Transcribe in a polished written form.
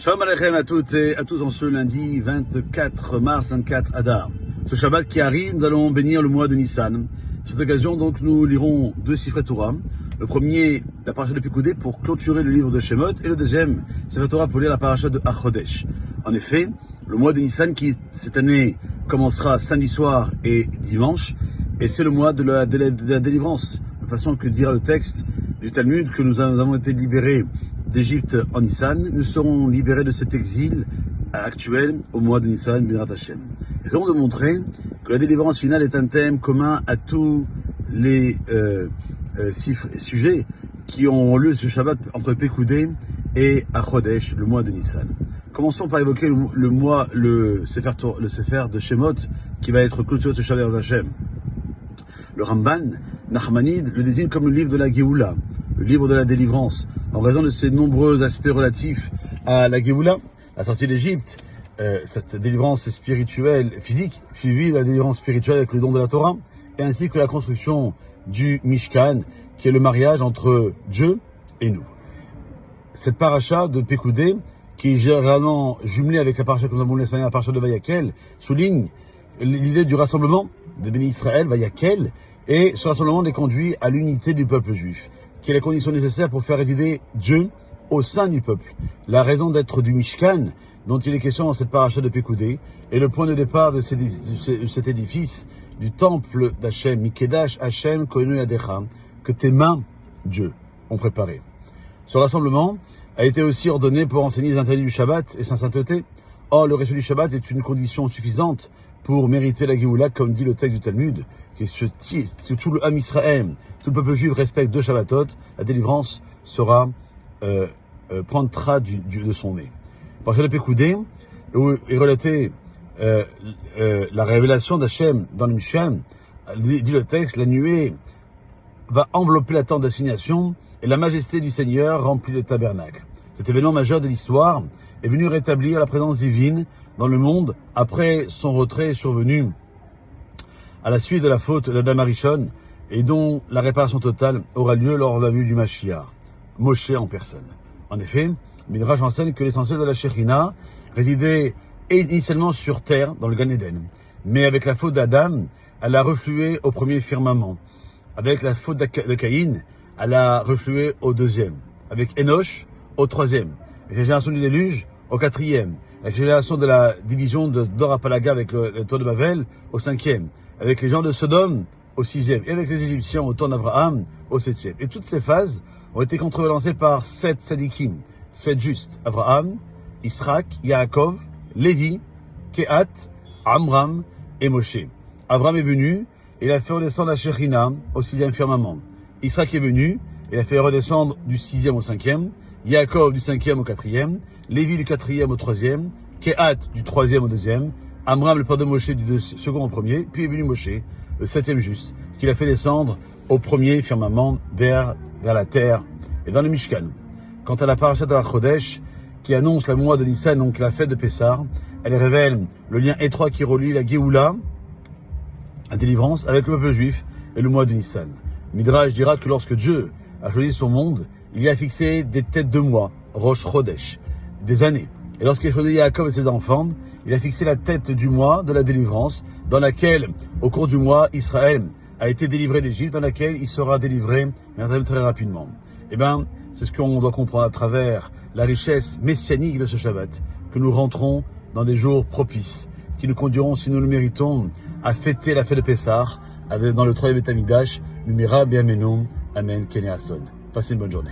Shalom Aleichem à toutes et à tous en ce lundi 24 mars 24 Adar. Ce Shabbat qui arrive, nous allons bénir le mois de Nissan. Sur cette occasion, donc, nous lirons deux Sifrei Torah. Le premier, la paracha de Pekoudé pour clôturer le livre de Shemot, et le deuxième, Sifrei Torah pour lire la paracha de Achodesh. En effet, le mois de Nissan qui, cette année, commencera samedi soir et dimanche, et c'est le mois de la délivrance. De façon que dira le texte du Talmud, que nous avons été libérés d'Égypte en Nissan, nous serons libérés de cet exil actuel au mois de Nissan, B'ezrat Hashem. Et nous allons montrer que la délivrance finale est un thème commun à tous les sujets qui ont lieu ce Shabbat entre Pekoudé et Achodesh, le mois de Nissan. Commençons par évoquer le Sefer de Shemot qui va être clôturé ce Shabbat B'ezrat Hashem. Le Ramban, Nachmanide, le désigne comme le livre de la Géoula, le livre de la délivrance, en raison de ses nombreux aspects relatifs à la Géoula, la sortie d'Égypte, cette délivrance spirituelle, physique, suivie de la délivrance spirituelle avec le don de la Torah, et ainsi que la construction du Mishkan, qui est le mariage entre Dieu et nous. Cette paracha de Pekoudé, qui est généralement jumelée avec la paracha que nous avons lu la paracha de Vayakel, souligne l'idée du rassemblement de Béni Israël, Vayakel, et ce rassemblement les conduit à l'unité du peuple juif, qui est la condition nécessaire pour faire résider Dieu au sein du peuple. La raison d'être du Mishkan, dont il est question dans cette paracha de Pekoudé, est le point de départ de cet édifice du temple d'Hachem, Mikedash Hachem Koenu Yadecha, que tes mains, Dieu, ont préparé. Ce rassemblement a été aussi ordonné pour enseigner les interdits du Shabbat et sa sainteté. Or, le respect du Shabbat est une condition suffisante pour mériter la Géoula, comme dit le texte du Talmud, qui est tout le Ham Israël, tout le peuple juif respecte deux Shabbatot, la délivrance prendra de son nez. Par de Pekoudé, où est relatée la révélation d'Hachem dans le Mishkan, dit le texte, la nuée va envelopper la tente d'assignation et la majesté du Seigneur remplit le tabernacle. Cet événement majeur de l'histoire est venu rétablir la présence divine dans le monde après son retrait survenu à la suite de la faute d'Adam Arishon et dont la réparation totale aura lieu lors de la venue du Mashiach, Moshe en personne. En effet, Midrash enseigne que l'essentiel de la Shekhinah résidait initialement sur terre, dans le Gan Eden. Mais avec la faute d'Adam, elle a reflué au premier firmament. Avec la faute de Caïn, elle a reflué au deuxième. Avec Enoch, au troisième. Avec la génération du déluge, au quatrième. Avec la génération de la division de Dorapalaga avec le tour de Babel, au cinquième. Avec les gens de Sodome, au sixième. Et avec les Égyptiens au temps d'Abraham, au septième. Et toutes ces phases ont été contrebalancées par 7 sadikim, 7 justes. Abraham, Israël, Yaakov, Lévi, Kehat, Amram et Moshe. Abraham est venu et il a fait redescendre la Shekhinah au 6e firmament. Israël est venu et il a fait redescendre du 6e au 5e. Yaakov du 5e au 4e. Lévi du 4e au 3e. Kehat du 3e au 2e. Amram, le père de Moshe, du 2e au 1er. Puis est venu Moshe, le 7e juste, qu'il a fait descendre au premier firmament vers la terre et dans le Mishkan. Quant à la paracha de Achodesh, qui annonce le mois de Nissan, donc la fête de Pessah, elle révèle le lien étroit qui relie la Géoula, la délivrance, avec le peuple juif et le mois de Nissan. Midrash dira que lorsque Dieu a choisi son monde, il y a fixé des têtes de mois, Rosh Chodesh, des années. Et lorsqu'il a choisi Yaakov et ses enfants, il a fixé la tête du mois de la délivrance, dans laquelle, au cours du mois, Israël a été délivré d'Égypte, dans laquelle il sera délivré très rapidement. Eh bien, c'est ce qu'on doit comprendre à travers la richesse messianique de ce Shabbat, que nous rentrons dans des jours propices, qui nous conduiront, si nous le méritons, à fêter la fête de Pessah, dans le 3e Beth Amikdash, Numira Be'amenu, Amen, Kene Ason. Passez une bonne journée.